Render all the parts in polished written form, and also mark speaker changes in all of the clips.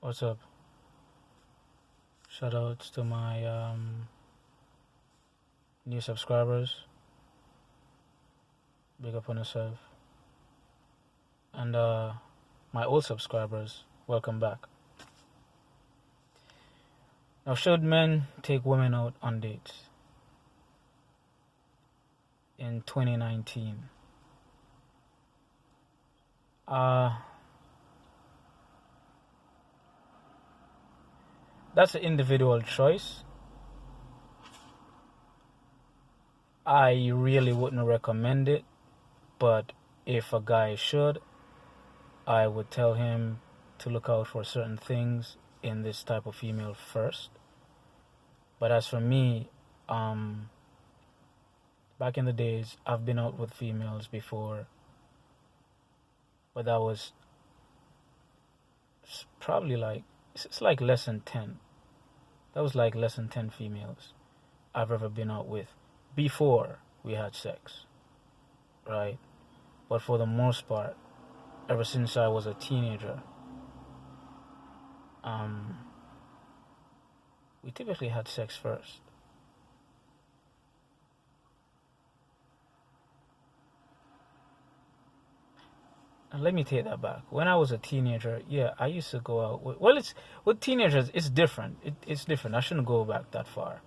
Speaker 1: What's up? Shout outs to my new subscribers. Big up on yourself. And my old subscribers, welcome back. Now, should men take women out on dates in 2019? That's an individual choice. I really wouldn't recommend it, but if a guy should, I would tell him to look out for certain things in this type of female first. But as for me, back in the days, I've been out with females before, but that was probably it's like less than 10. That was like less than 10 females I've ever been out with before we had sex, right? But for the most part, ever since I was a teenager, we typically had sex first. And let me take that back. When I was a teenager, yeah, I used to go out with teenagers. It's different. It's different. I shouldn't go back that far.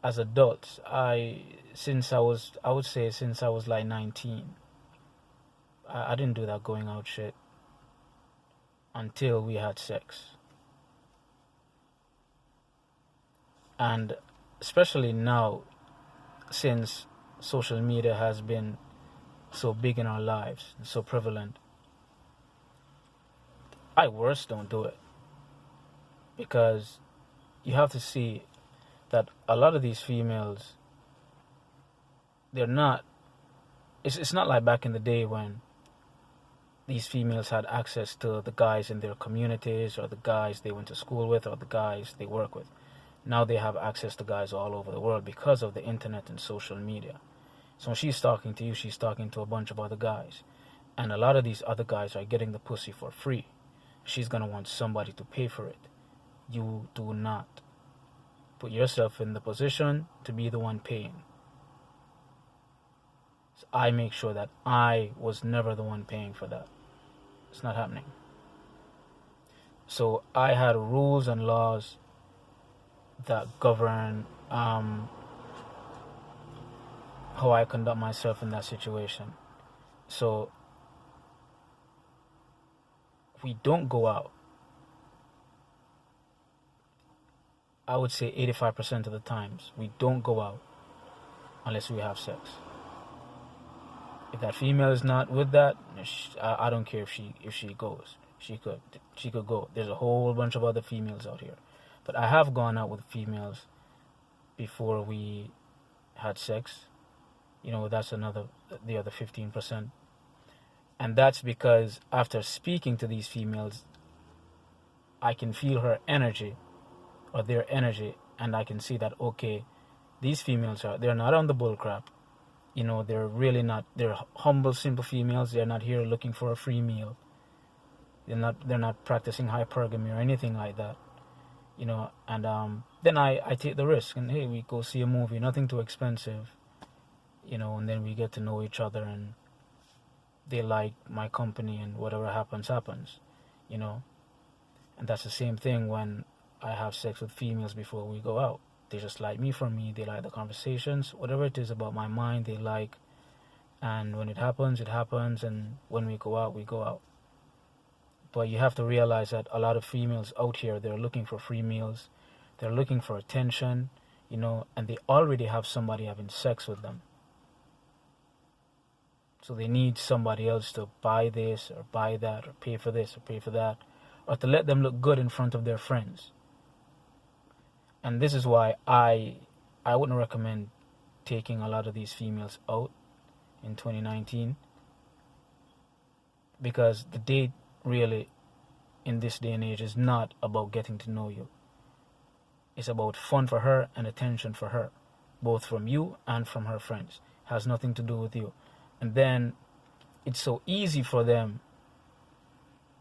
Speaker 1: As adults, I would say since I was like 19, I didn't do that going out shit until we had sex. And especially now, since social media has been so big in our lives, so prevalent, I worse don't do it. Because you have to see that a lot of these females, they're not, it's not like back in the day when these females had access to the guys in their communities or the guys they went to school with or the guys they work with. Now they have access to guys all over the world because of the internet and social media. So when she's talking to you, she's talking to a bunch of other guys. And a lot of these other guys are getting the pussy for free. She's going to want somebody to pay for it. You do not put yourself in the position to be the one paying. So I make sure that I was never the one paying for that. It's not happening. So I had rules and laws that govern how I conduct myself in that situation. So we don't go out. I would say 85% of the times we don't go out unless we have sex. If that female is not with that, I don't care if she goes. She could go. There's a whole bunch of other females out here. But I have gone out with females before we had sex. That's the other 15%. And that's because after speaking to these females, I can feel her energy or their energy, and I can see that, okay, these females they're not on the bullcrap. They're really not. They're humble, simple females. They're not here looking for a free meal. They're not practicing hypergamy or anything like that. And then I take the risk, and hey, we go see a movie, nothing too expensive. And then we get to know each other, and they like my company, and whatever happens. And that's the same thing when I have sex with females before we go out. They just like me for me. They like the conversations, whatever it is about my mind, they like. And when it happens, it happens. And when we go out, we go out. But you have to realize that a lot of females out here, they're looking for free meals. They're looking for attention, and they already have somebody having sex with them. So they need somebody else to buy this or buy that or pay for this or pay for that, or to let them look good in front of their friends. And this is why I wouldn't recommend taking a lot of these females out in 2019, because the date really in this day and age is not about getting to know you. It's about fun for her and attention for her, both from you and from her friends. It has nothing to do with you. And then it's so easy for them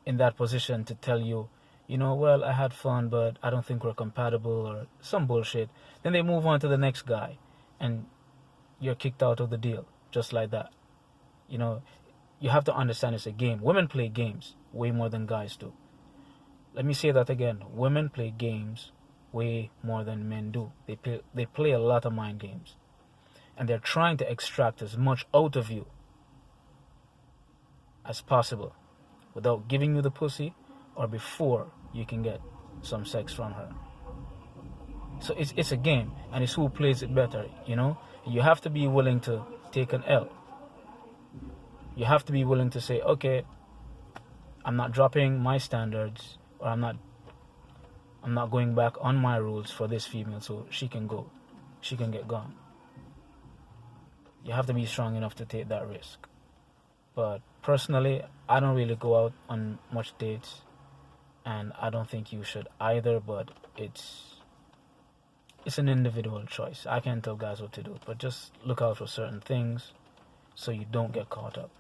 Speaker 1: in that position to tell you, well, I had fun, but I don't think we're compatible or some bullshit. Then they move on to the next guy, and you're kicked out of the deal just like that. You know, you have to understand it's a game. Women play games way more than guys do. Let me say that again. Women play games way more than men do. They play a lot of mind games. And they're trying to extract as much out of you as possible without giving you the pussy or before you can get some sex from her. So it's a game, and it's who plays it better, You have to be willing to take an L. You have to be willing to say, okay, I'm not dropping my standards, or I'm not going back on my rules for this female, so she can go. She can get gone. You have to be strong enough to take that risk. But personally, I don't really go out on much dates, and I don't think you should either, but it's an individual choice. I can't tell guys what to do, but just look out for certain things so you don't get caught up.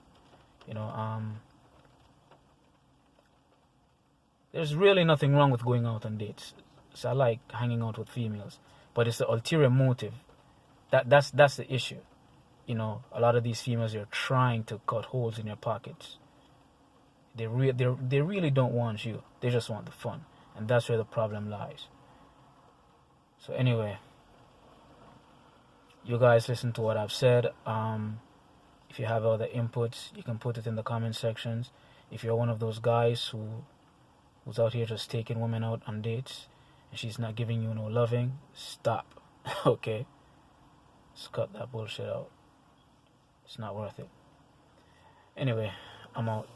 Speaker 1: There's really nothing wrong with going out on dates. So I like hanging out with females, but it's the ulterior motive. That's the issue. A lot of these females are trying to cut holes in your pockets. They really don't want you. They just want the fun, and that's where the problem lies. So anyway, you guys listen to what I've said. If you have other inputs, you can put it in the comment sections. If you're one of those guys who's out here just taking women out on dates and she's not giving you no loving, stop. Okay? Just cut that bullshit out. It's not worth it. Anyway, I'm out.